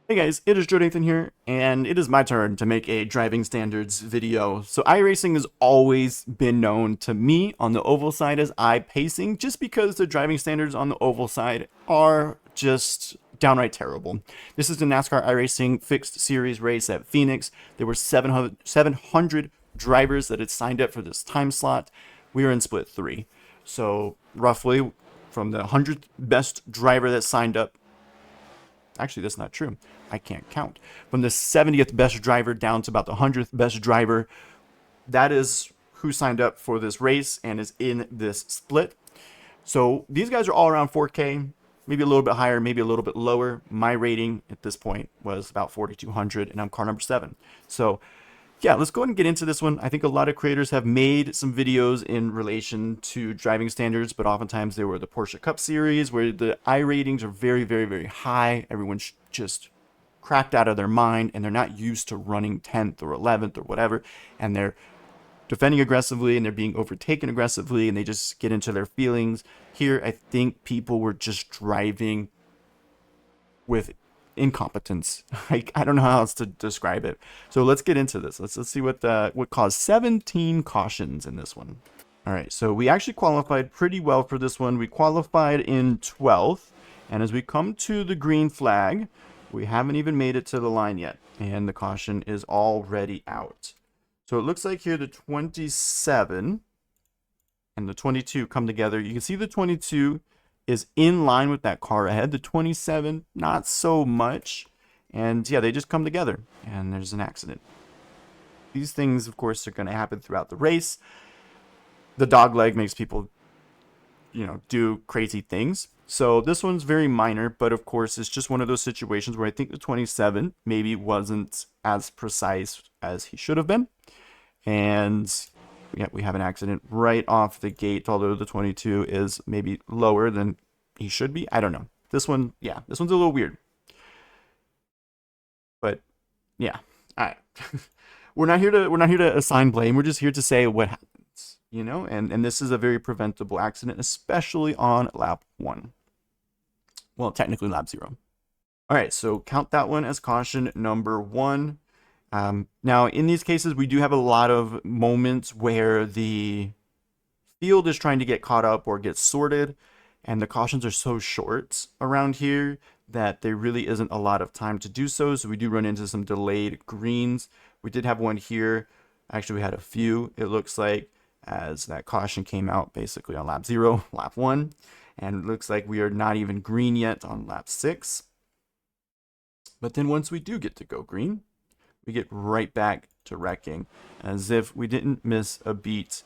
Hey guys, it is Jonathan here, and it is my turn to make a driving standards video. So iRacing has always been known to me on the oval side as iPacing, just because the driving standards on the oval side are just downright terrible. This is the NASCAR iRacing fixed series race at Phoenix. There were 700 drivers that had signed up for this time slot. We are in split 3. So roughly from the 100th best driver that signed up, actually that's not true, I can't count, from the 70th best driver down to about the 100th best driver, that is who signed up for this race and is in this split. So these guys are all around 4K, maybe a little bit higher, maybe a little bit lower. My rating at this point was about 4,200, and I'm car number 7. So yeah, let's go ahead and get into this one. I think a lot of creators have made some videos in relation to driving standards, but oftentimes they were the Porsche Cup Series where the I ratings are very, very, very high. Everyone's just cracked out of their mind, and they're not used to running 10th or 11th or whatever, and they're defending aggressively and they're being overtaken aggressively, and they just get into their feelings. Here, I think people were just driving with incompetence. I don't know how else to describe it. So let's get into this. Let's see what caused 17 cautions in this one. All right, so we actually qualified pretty well for this one. We qualified in 12th, and as we come to the green flag, we haven't even made it to the line yet, and the caution is already out. So it looks like here the 27 and the 22 come together. You can see the 22 is in line with that car ahead. The 27, not so much. And yeah, they just come together and there's an accident. These things, of course, are going to happen throughout the race. The dog leg makes people, do crazy things. So this one's very minor, but of course, it's just one of those situations where I think the 27 maybe wasn't as precise as he should have been. And yeah, we have an accident right off the gate, although the 22 is maybe lower than he should be. I don't know. This one, yeah, this one's a little weird. But yeah, all right. we're not here to assign blame. We're just here to say what happens, and this is a very preventable accident, especially on lap 1. Well, technically lap 0. All right, so count that one as caution number 1. Now, in these cases, we do have a lot of moments where the field is trying to get caught up or get sorted, and the cautions are so short around here that there really isn't a lot of time to do so. So we do run into some delayed greens. We did have one here. Actually, we had a few, it looks like, as that caution came out basically on lap 0, lap 1. And it looks like we are not even green yet on lap 6. But then once we do get to go green, we get right back to wrecking as if we didn't miss a beat.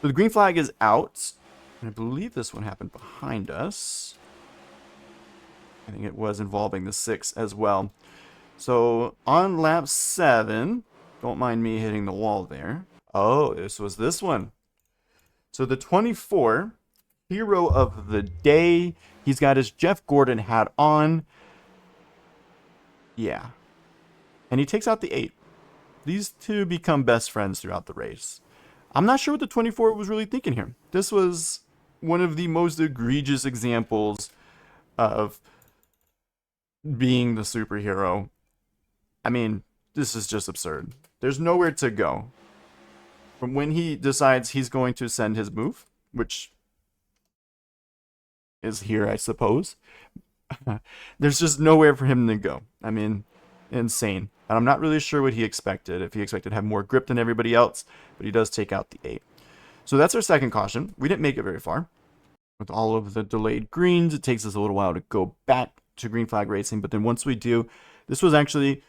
So the green flag is out, and I believe this one happened behind us. I think it was involving the 6 as well. So on lap 7, don't mind me hitting the wall there. Oh, this was this one. So the 24, hero of the day, he's got his Jeff Gordon hat on. Yeah. And he takes out the 8. These two become best friends throughout the race. I'm not sure what the 24 was really thinking here. This was one of the most egregious examples of being the superhero. I mean, this is just absurd. There's nowhere to go. From when he decides he's going to send his move, which is here, I suppose, there's just nowhere for him to go. I mean, insane. And I'm not really sure what he expected. If he expected to have more grip than everybody else, but he does take out the 8. So that's our second caution. We didn't make it very far. With all of the delayed greens, it takes us a little while to go back to green flag racing. But then once we do, this was actually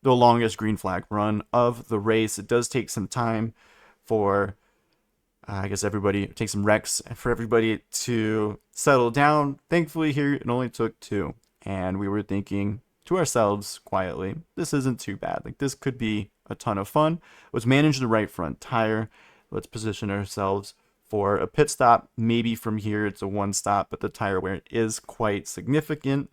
the longest green flag run of the race. It does take some time for, I guess, everybody, it takes some wrecks for everybody to settle down. Thankfully here, it only took 2. And we were thinking to ourselves quietly, this isn't too bad. Like, this could be a ton of fun. Let's manage the right front tire. Let's position ourselves for a pit stop. Maybe from here it's a 1 stop, but the tire wear is quite significant.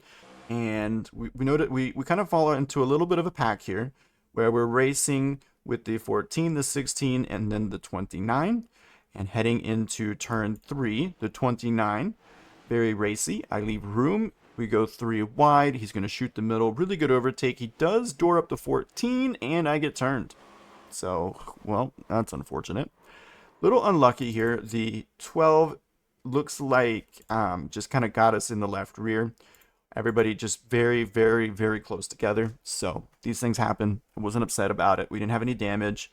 And we know that we kind of fall into a little bit of a pack here where we're racing with the 14, the 16, and then the 29. And heading into turn 3, the 29, very racy. I leave room We go 3 wide. He's going to shoot the middle. Really good overtake. He does door up to 14, and I get turned. So, well, that's unfortunate. Little unlucky here. The 12 looks like just kind of got us in the left rear. Everybody just very, very, very close together. So these things happen. I wasn't upset about it. We didn't have any damage.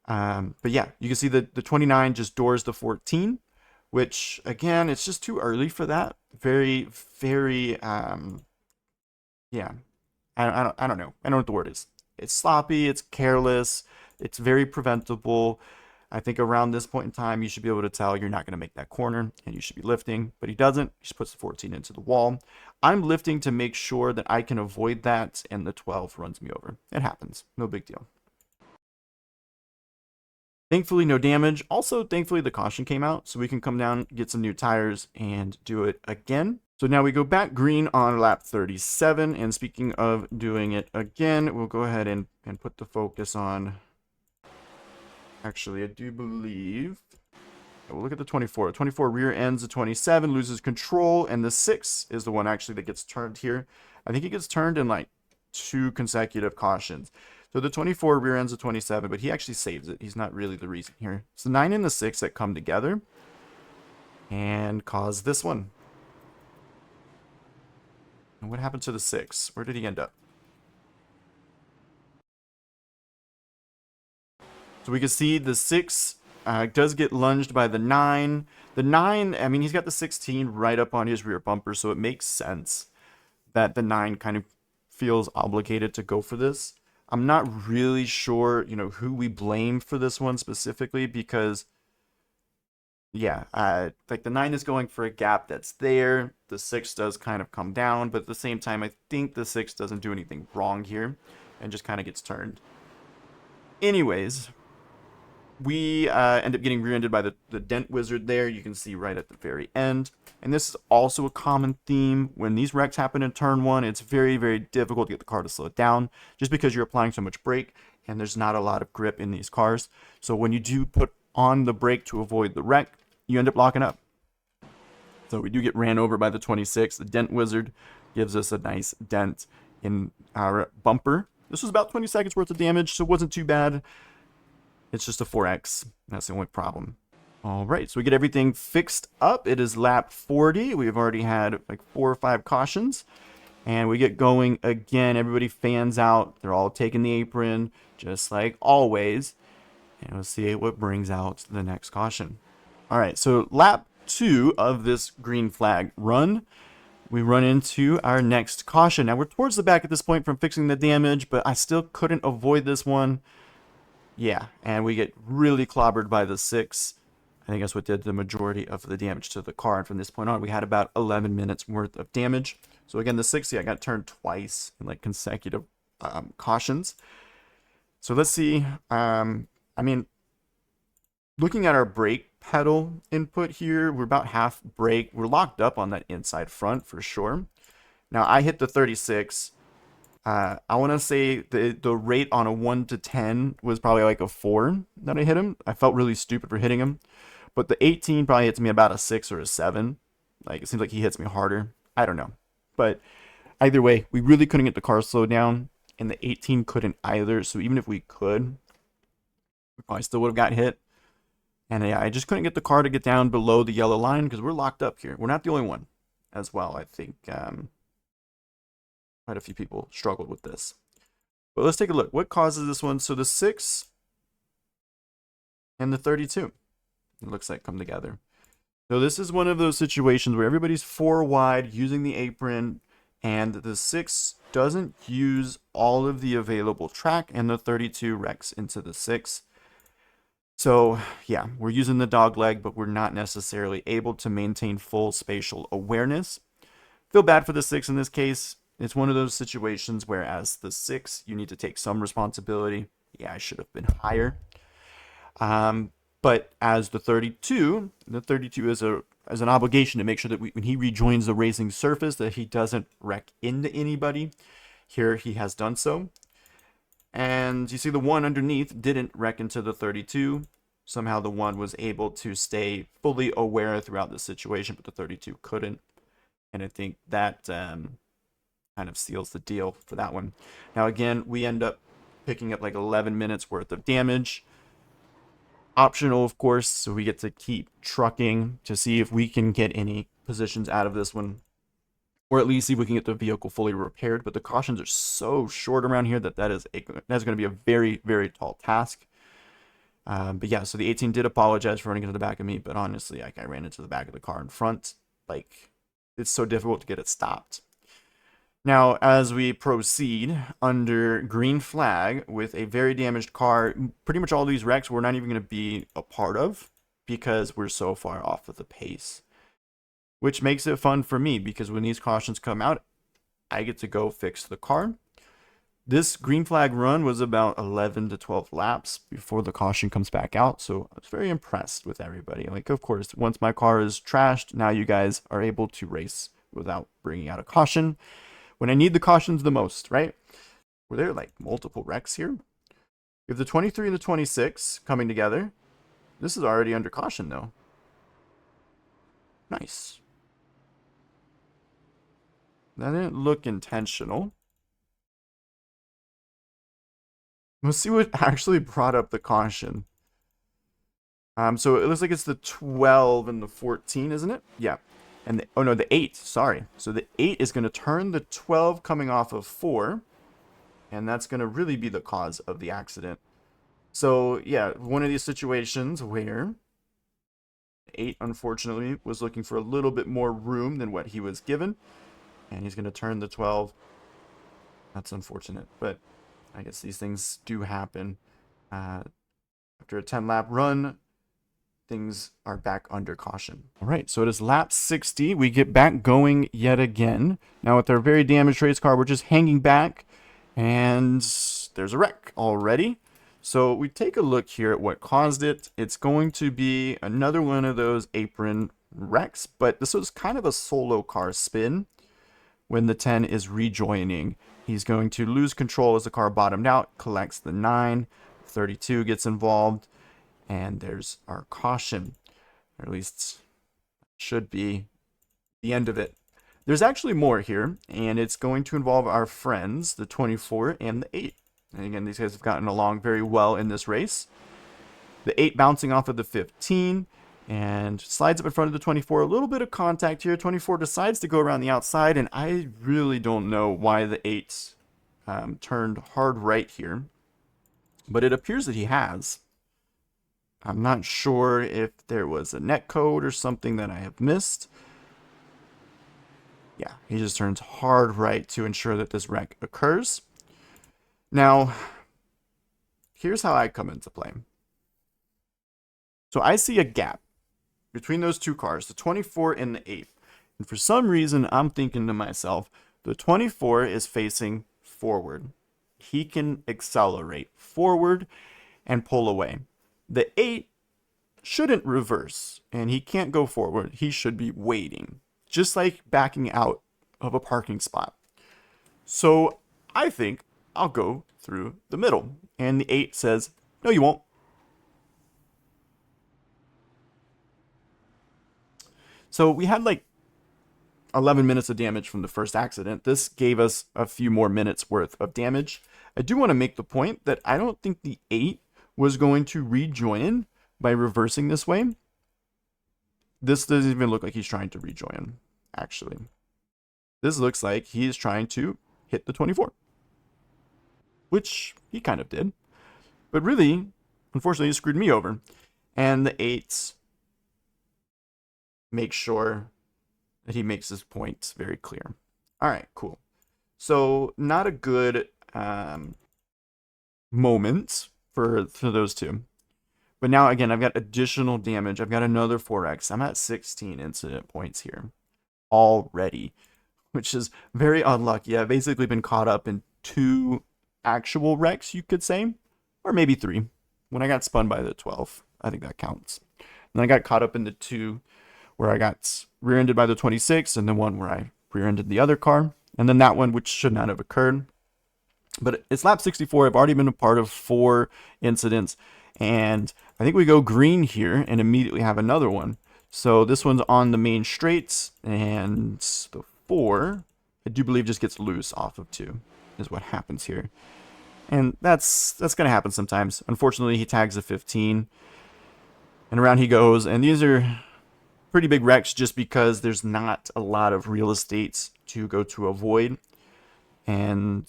But yeah, you can see the 29 just doors the 14, which again, it's just too early for that. Very, very, yeah. I don't know. I don't know what the word is. It's sloppy. It's careless. It's very preventable. I think around this point in time, you should be able to tell you're not going to make that corner and you should be lifting, but he doesn't. He just puts the 14 into the wall. I'm lifting to make sure that I can avoid that, and the 12 runs me over. It happens. No big deal. Thankfully, no damage. Also, thankfully, the caution came out, so we can come down, get some new tires, and do it again. So now we go back green on lap 37, and speaking of doing it again, we'll go ahead and put the focus on... Actually, I do believe... We'll look at the 24. 24 rear ends the 27, loses control, and the 6 is the one actually that gets turned here. I think he gets turned in like 2 consecutive cautions. So the 24 rear ends the 27, but he actually saves it. He's not really the reason here. It's the 9 and the 6 that come together and cause this one. And what happened to the 6? Where did he end up? So we can see the 6 does get lunged by the 9. The 9, I mean, he's got the 16 right up on his rear bumper, so it makes sense that the 9 kind of feels obligated to go for this. I'm not really sure, you know, who we blame for this one specifically because, yeah, like the 9 is going for a gap that's there. The 6 does kind of come down, but at the same time, I think the 6 doesn't do anything wrong here and just kind of gets turned. Anyways, we end up getting rear-ended by the dent wizard there. You can see right at the very end. And this is also a common theme. When these wrecks happen in turn 1, it's very, very difficult to get the car to slow it down just because you're applying so much brake and there's not a lot of grip in these cars. So when you do put on the brake to avoid the wreck, you end up locking up. So we do get ran over by the 26. The dent wizard gives us a nice dent in our bumper. This was about 20 seconds worth of damage, so it wasn't too bad. It's just a 4X. That's the only problem. All right, so we get everything fixed up. It is lap 40. We've already had like 4 or 5 cautions. And we get going again. Everybody fans out. They're all taking the apron, just like always. And we'll see what brings out the next caution. All right, so lap 2 of this green flag run. We run into our next caution. Now, we're towards the back at this point from fixing the damage, but I still couldn't avoid this one. Yeah, and we get really clobbered by the 6. I think that's what did the majority of the damage to the car. And from this point on, we had about 11 minutes worth of damage. So again, the 6, yeah, I got turned twice in like consecutive cautions. So let's see. I mean, looking at our brake pedal input here, we're about half brake. We're locked up on that inside front for sure. Now, I hit the 36. I want to say the rate on a 1 to 10 was probably like a 4 that I hit him. I felt really stupid for hitting him. But the 18 probably hits me about a 6 or a 7. Like, it seems like he hits me harder. I don't know. But either way, we really couldn't get the car slowed down. And the 18 couldn't either. So even if we could, we probably still would have got hit. And yeah, I just couldn't get the car to get down below the yellow line because we're locked up here. We're not the only one as well. I think quite a few people struggled with this. But let's take a look. What causes this one? So the 6 and the 32, it looks like, come together. So this is one of those situations where everybody's 4 wide using the apron, and the 6 doesn't use all of the available track, and the 32 wrecks into the 6. So yeah, we're using the dog leg, but we're not necessarily able to maintain full spatial awareness. Feel bad for the 6 in this case. It's one of those situations where as the 6, you need to take some responsibility. Yeah, I should have been higher. But as the 32 is an obligation to make sure that when he rejoins the racing surface that he doesn't wreck into anybody. Here he has done so. And you see the 1 underneath didn't wreck into the 32. Somehow the 1 was able to stay fully aware throughout the situation, but the 32 couldn't. And I think that kind of seals the deal for that one. Now, again, we end up picking up like 11 minutes worth of damage. Optional, of course, so we get to keep trucking to see if we can get any positions out of this one, or at least see if we can get the vehicle fully repaired. But the cautions are so short around here that that's going to be a very, very tall task. But yeah, so the 18 did apologize for running into the back of me, but honestly, like, I ran into the back of the car in front. Like, it's so difficult to get it stopped. Now, as we proceed under green flag with a very damaged car, pretty much all these wrecks we're not even going to be a part of because we're so far off of the pace. Which makes it fun for me because when these cautions come out, I get to go fix the car. This green flag run was about 11 to 12 laps before the caution comes back out, so I was very impressed with everybody. Like, of course, once my car is trashed, now you guys are able to race without bringing out a caution when I need the cautions the most, right? Were there like multiple wrecks here? We have the 23 and the 26 coming together. This is already under caution though. Nice. That didn't look intentional. Let's see what actually brought up the caution. So it looks like it's the 12 and the 14, isn't it? Yeah. And oh no, the 8, sorry. So the 8 is going to turn the 12 coming off of 4, and that's going to really be the cause of the accident. So yeah, one of these situations where 8 unfortunately was looking for a little bit more room than what he was given, and he's going to turn the 12. That's unfortunate, but I guess these things do happen. After a 10-lap run, things are back under caution. All right, so it is lap 60. We get back going yet again. Now with our very damaged race car, we're just hanging back, and there's a wreck already. So we take a look here at what caused it. It's going to be another one of those apron wrecks, but this was kind of a solo car spin. When the 10 is rejoining, he's going to lose control as the car bottomed out, collects the 9, 32 gets involved, and there's our caution, or at least should be the end of it. There's actually more here, and it's going to involve our friends, the 24 and the 8. And again, these guys have gotten along very well in this race. The 8 bouncing off of the 15 and slides up in front of the 24. A little bit of contact here. 24 decides to go around the outside, and I really don't know why the 8 turned hard right here, but it appears that he has. I'm not sure if there was a net code or something that I have missed. Yeah, he just turns hard right to ensure that this wreck occurs. Now, here's how I come into play. So I see a gap between those two cars, the 24 and the 8. And for some reason, I'm thinking to myself, the 24 is facing forward. He can accelerate forward and pull away. The 8 shouldn't reverse, and he can't go forward. He should be waiting, just like backing out of a parking spot. So I think I'll go through the middle. And the 8 says, no, you won't. So we had like 11 minutes of damage from the first accident. This gave us a few more minutes worth of damage. I do want to make the point that I don't think the 8 was going to rejoin by reversing this way. This doesn't even look like he's trying to rejoin, actually. This looks like he is trying to hit the 24, which he kind of did. But really, unfortunately, he screwed me over. And the 8s make sure that he makes his point very clear. All right, cool. So not a good moment for those two. But now, again, I've got additional damage. I've got another 4x. I'm at 16 incident points here already, which is very unlucky. I've basically been caught up in 2 actual wrecks, you could say, or maybe 3. When I got spun by the 12, I think that counts. And then I got caught up in the 2 where I got rear-ended by the 26, and then one where I rear-ended the other car, and then that one which should not have occurred. But it's lap 64. I've already been a part of 4 incidents, and I think we go green here and immediately have another one. So this one's on the main straight, and the 4, I do believe, just gets loose off of 2, is what happens here. And that's going to happen sometimes. Unfortunately, he tags a 15, and around he goes. And these are pretty big wrecks just because there's not a lot of real estate to go to avoid. And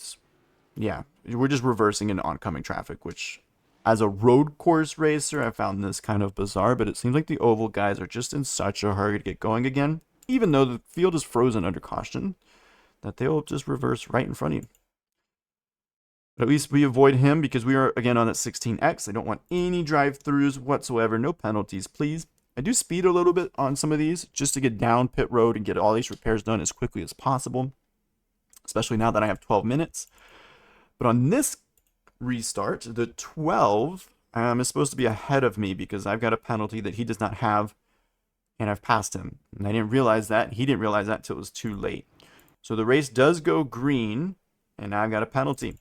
yeah, we're just reversing into oncoming traffic, which as a road course racer, I found this kind of bizarre, but it seems like the oval guys are just in such a hurry to get going again, even though the field is frozen under caution, that they'll just reverse right in front of you. But at least we avoid him because we are, again, on that 16X. I don't want any drive-throughs whatsoever. No penalties, please. I do speed a little bit on some of these just to get down pit road and get all these repairs done as quickly as possible, especially now that I have 12 minutes. But on this restart, the 12 is supposed to be ahead of me because I've got a penalty that he does not have, and I've passed him. And I didn't realize that. He didn't realize that until it was too late. So the race does go green, and now I've got a penalty.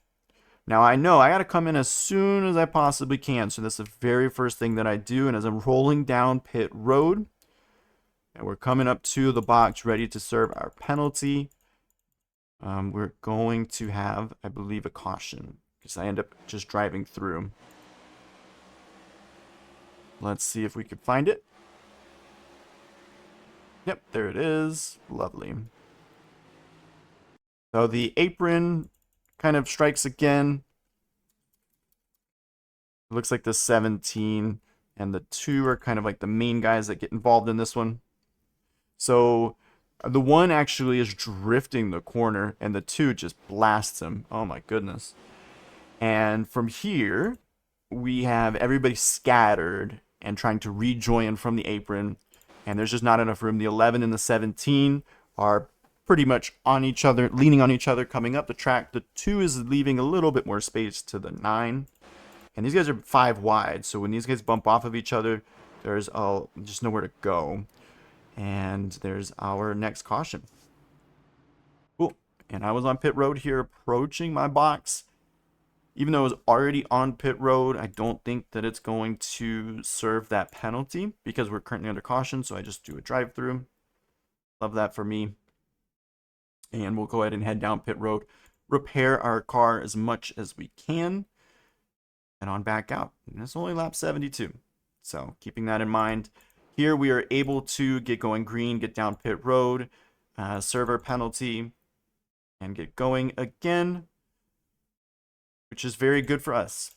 Now I know I got to come in as soon as I possibly can. So that's the very first thing that I do. And as I'm rolling down pit road, and we're coming up to the box ready to serve our penalty, we're going to have, I believe, a caution because I end up just driving through. Let's see if we can find it. Yep, there it is. Lovely. So the apron kind of strikes again. It looks like the 17 and the 2 are kind of like the main guys that get involved in this one. So the 1 actually is drifting the corner, and the 2 just blasts him. Oh my goodness. And from here, we have everybody scattered and trying to rejoin from the apron, and there's just not enough room. The 11 and the 17 are pretty much on each other, leaning on each other, coming up the track. The 2 is leaving a little bit more space to the 9. And these guys are 5 wide, so when these guys bump off of each other, there's just nowhere to go. And there's our next caution. Cool. And I was on pit road here, approaching my box. Even though it was already on pit road, I don't think that it's going to serve that penalty because we're currently under caution, so I just do a drive-through. Love that for me. And we'll go ahead and head down pit road, repair our car as much as we can, and on back out. And it's only lap 72. So keeping that in mind, here we are able to get going green, get down pit road, serve our penalty, and get going again, which is very good for us.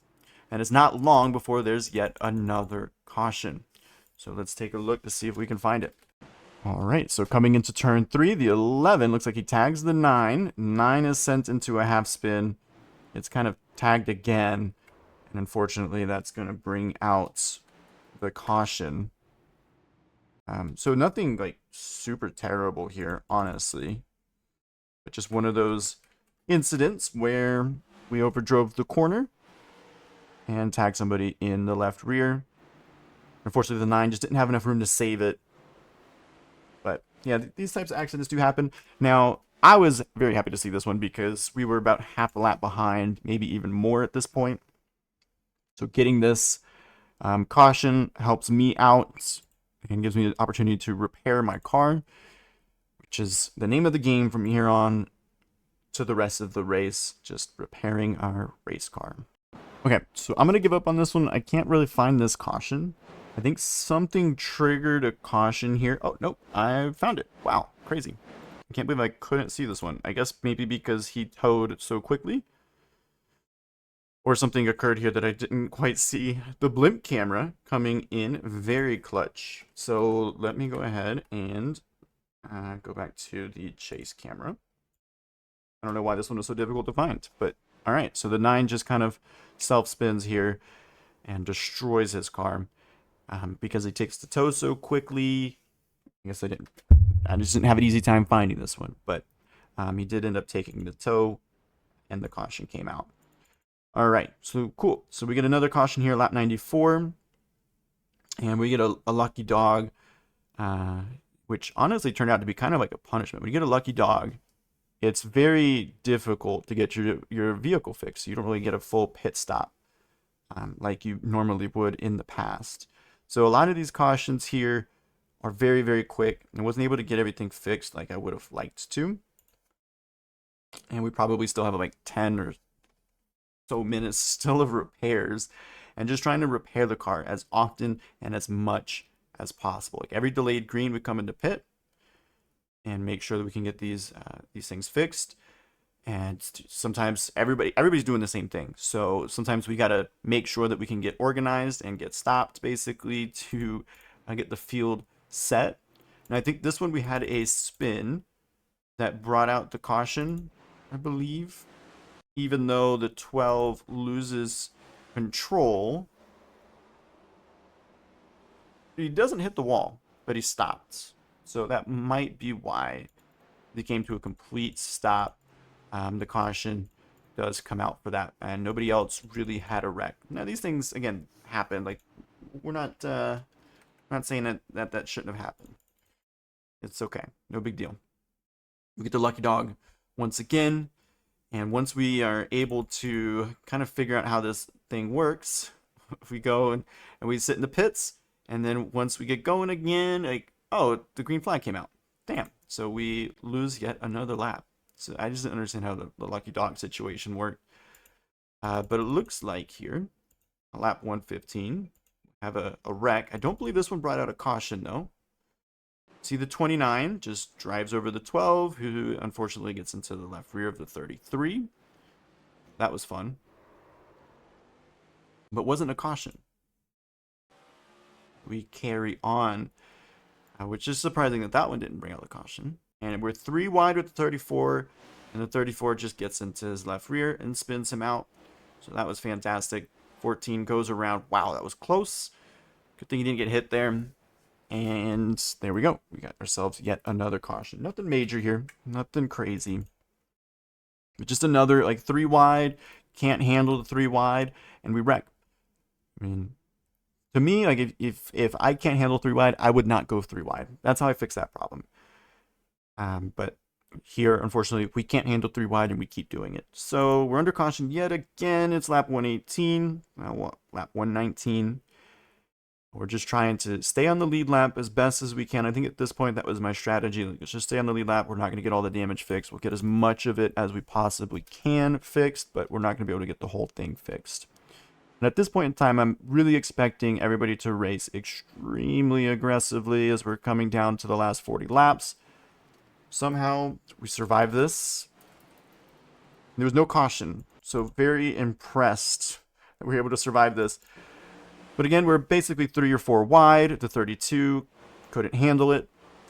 And it's not long before there's yet another caution. So let's take a look to see if we can find it. All right, so coming into turn 3, the 11 looks like he tags the 9. 9 is sent into a half spin. It's kind of tagged again, and unfortunately that's going to bring out the caution. So nothing like super terrible here, honestly, but just one of those incidents where we overdrove the corner and tagged somebody in the left rear. Unfortunately, the 9 just didn't have enough room to save it. But yeah, these types of accidents do happen. Now, I was very happy to see this one because we were about half a lap behind, maybe even more at this point. So getting this caution helps me out and gives me the opportunity to repair my car, which is the name of the game from here on to the rest of the race, just repairing our race car. Okay, so I'm going to give up on this one. I can't really find this caution. I think something triggered a caution here. Oh, nope, I found it. Wow, crazy. I can't believe I couldn't see this one. I guess maybe because he towed so quickly. Or something occurred here that I didn't quite see. The blimp camera coming in very clutch. So let me go ahead and go back to the chase camera. I don't know why this one was so difficult to find, but all right. So the 9 just kind of self-spins here and destroys his car because he takes the tow so quickly. I guess I just didn't have an easy time finding this one, but he did end up taking the tow and the caution came out. All right, so cool. So we get another caution here, lap 94, and we get a lucky dog, which honestly turned out to be kind of like a punishment. When you get a lucky dog, it's very difficult to get your vehicle fixed. You don't really get a full pit stop like you normally would in the past. So a lot of these cautions here are very, very quick. I wasn't able to get everything fixed like I would have liked to. And we probably still have like 10 or so minutes still of repairs, and just trying to repair the car as often and as much as possible. Like every delayed green, we come into pit and make sure that we can get these things fixed. And sometimes everybody's doing the same thing. So sometimes we got to make sure that we can get organized and get stopped, basically, to get the field set. And I think this one we had a spin that brought out the caution, I believe. Even though the 12 loses control, he doesn't hit the wall, but he stopped. So that might be why they came to a complete stop. The caution does come out for that, and nobody else really had a wreck. Now these things again happen. Like we're not saying that shouldn't have happened. It's okay, no big deal. We get the lucky dog once again, and once we are able to kind of figure out how this thing works, we go and we sit in the pits, and then once we get going again, like, oh, the green flag came out. Damn. So we lose yet another lap. So I just didn't understand how the lucky dog situation worked. But it looks like here, lap 115, have a wreck. I don't believe this one brought out a caution, though. See, the 29 just drives over the 12, who unfortunately gets into the left rear of the 33. That was fun. But wasn't a caution. We carry on, which is surprising that that one didn't bring out the caution. And we're 3 wide with the 34, and the 34 just gets into his left rear and spins him out. So that was fantastic. 14 goes around. Wow, that was close. Good thing he didn't get hit there. And there we go. We got ourselves yet another caution. Nothing major here. Nothing crazy. But just another, like, 3 wide. Can't handle the 3 wide, and we wreck. I mean, to me, like, if I can't handle 3 wide, I would not go 3 wide. That's how I fix that problem. But here, unfortunately, we can't handle 3 wide, and we keep doing it. So we're under caution yet again. It's lap 118. Now lap 119. We're just trying to stay on the lead lap as best as we can. I think at this point that was my strategy. Like, let's just stay on the lead lap. We're not going to get all the damage fixed. We'll get as much of it as we possibly can fixed, but we're not going to be able to get the whole thing fixed. And at this point in time, I'm really expecting everybody to race extremely aggressively as we're coming down to the last 40 laps. Somehow we survived this. There was no caution, so very impressed that we were able to survive this. But again, we're basically 3 or 4 wide. The 32 couldn't handle it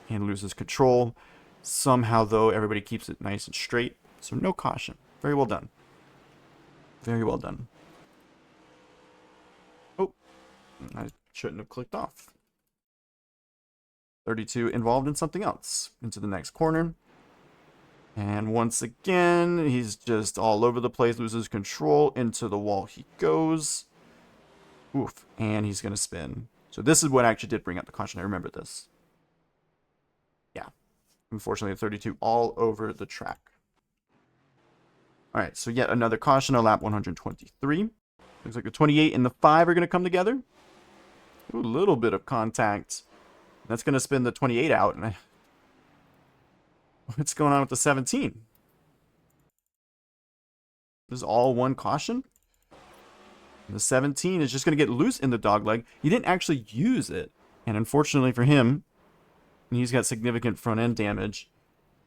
and loses control. Somehow, though, everybody keeps it nice and straight. So no caution. Very well done. Very well done. Oh, I shouldn't have clicked off. 32 involved in something else. Into the next corner. And once again, he's just all over the place, loses control. Into the wall he goes. Oof. And he's going to spin. So this is what actually did bring out the caution. I remember this. Yeah. Unfortunately, 32 all over the track. All right, so yet another caution on lap 123. Looks like the 28 and the 5 are going to come together. Ooh, a little bit of contact. That's going to spin the 28 out. And what's going on with the 17? This is all one caution? The 17 is just going to get loose in the dogleg. He didn't actually use it. And unfortunately for him, he's got significant front end damage.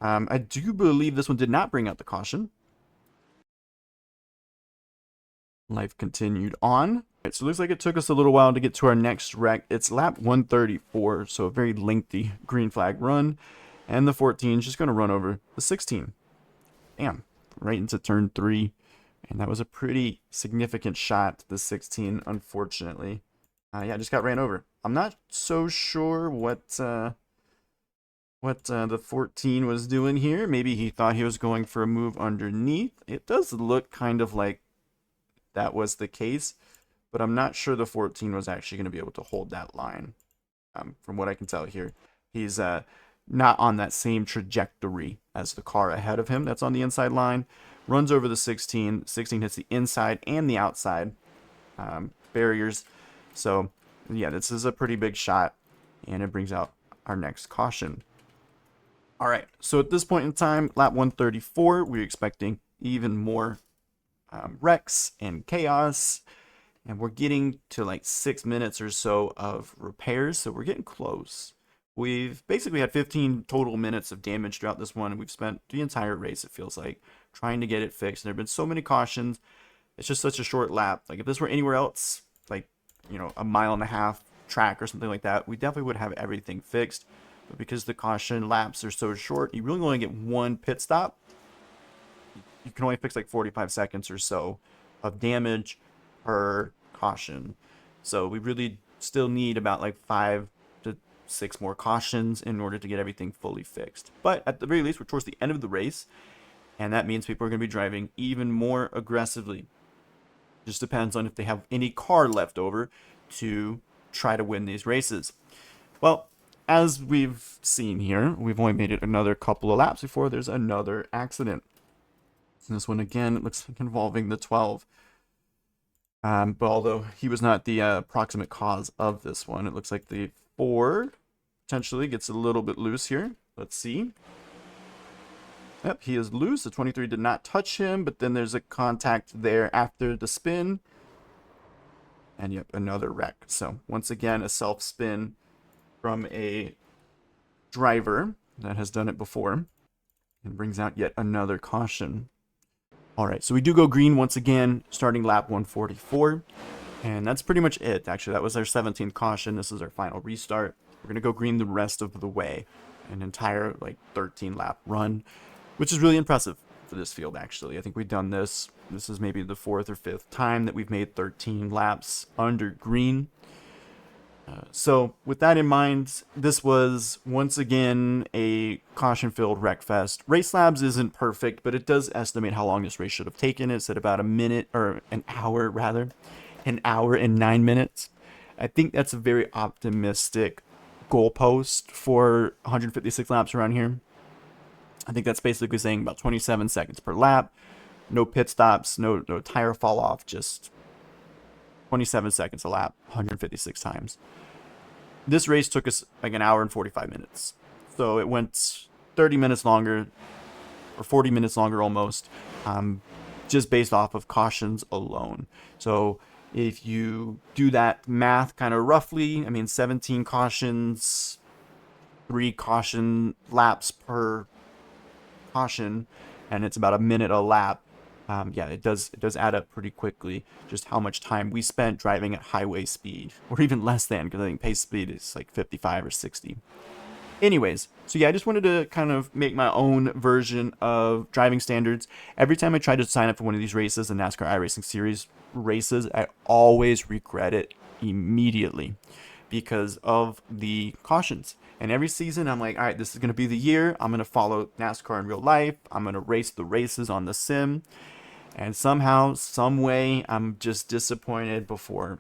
I do believe this one did not bring out the caution. Life continued on. Right, so it looks like it took us a little while to get to our next wreck. It's lap 134, so a very lengthy green flag run. And the 14 is just going to run over the 16. Damn, right into turn 3. And that was a pretty significant shot, the 16, unfortunately. Yeah, just got ran over. I'm not so sure what the 14 was doing here. Maybe he thought he was going for a move underneath. It does look kind of like that was the case, but I'm not sure the 14 was actually going to be able to hold that line. From what I can tell here, he's not on that same trajectory as the car ahead of him that's on the inside line. Runs over the 16. 16 hits the inside and the outside barriers. So, yeah, this is a pretty big shot, and it brings out our next caution. All right, so at this point in time, lap 134, we're expecting even more wrecks and chaos. And we're getting to like 6 minutes or so of repairs, so we're getting close. We've basically had 15 total minutes of damage throughout this one, and we've spent the entire race, it feels like, trying to get it fixed. And there have been so many cautions. It's just such a short lap. Like, if this were anywhere else, like, you know, a mile and a half track or something like that, we definitely would have everything fixed. But because the caution laps are so short, you really only get one pit stop. You can only fix like 45 seconds or so of damage per caution. So we really still need about like 5 to 6 more cautions in order to get everything fully fixed. But at the very least, we're towards the end of the race, and that means people are going to be driving even more aggressively. Just depends on if they have any car left over to try to win these races. Well, as we've seen here, we've only made it another couple of laps before there's another accident. And this one again, it looks like involving the 12. But although he was not the proximate cause of this one, it looks like the 4 potentially gets a little bit loose here. Let's see. Yep, he is loose. The 23 did not touch him, but then there's a contact there after the spin. And yep, another wreck. So once again, a self-spin from a driver that has done it before and brings out yet another caution. All right, so we do go green once again, starting lap 144, and that's pretty much it. Actually, that was our 17th caution. This is our final restart. We're going to go green the rest of the way, an entire, like, 13-lap run, which is really impressive for this field, actually. I think we've done this. This is maybe the 4th or 5th time that we've made 13 laps under green. So with that in mind, this was once again a caution-filled wreckfest. Race Labs isn't perfect, but it does estimate how long this race should have taken. It's at about a minute, or an hour rather, an hour and 9 minutes. I think that's a very optimistic goalpost for 156 laps around here. I think that's basically saying about 27 seconds per lap, no pit stops, no tire fall off, just 27 seconds a lap, 156 times. This race took us like an hour and 45 minutes. So it went 30 minutes longer, or 40 minutes longer almost, just based off of cautions alone. So if you do that math kind of roughly, I mean, 17 cautions, 3 caution laps per caution, and it's about a minute a lap. Yeah, it does add up pretty quickly, just how much time we spent driving at highway speed, or even less than, because I think pace speed is like 55 or 60. Anyways, so yeah, I just wanted to kind of make my own version of driving standards. Every time I try to sign up for one of these races, the NASCAR iRacing Series races, I always regret it immediately because of the cautions. And every season, I'm like, all right, this is going to be the year. I'm going to follow NASCAR in real life. I'm going to race the races on the sim. And somehow, some way, I'm just disappointed before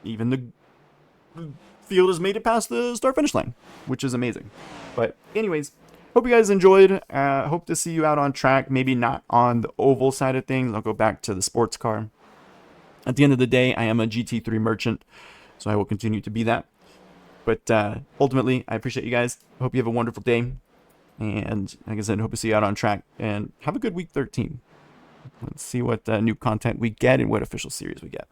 even the field has made it past the start-finish line, which is amazing. But anyways, hope you guys enjoyed. Hope to see you out on track. Maybe not on the oval side of things. I'll go back to the sports car. At the end of the day, I am a GT3 merchant, so I will continue to be that. But ultimately, I appreciate you guys. I hope you have a wonderful day. And like I said, hope to see you out on track. And have a good week 13. Let's see what new content we get and what official series we get.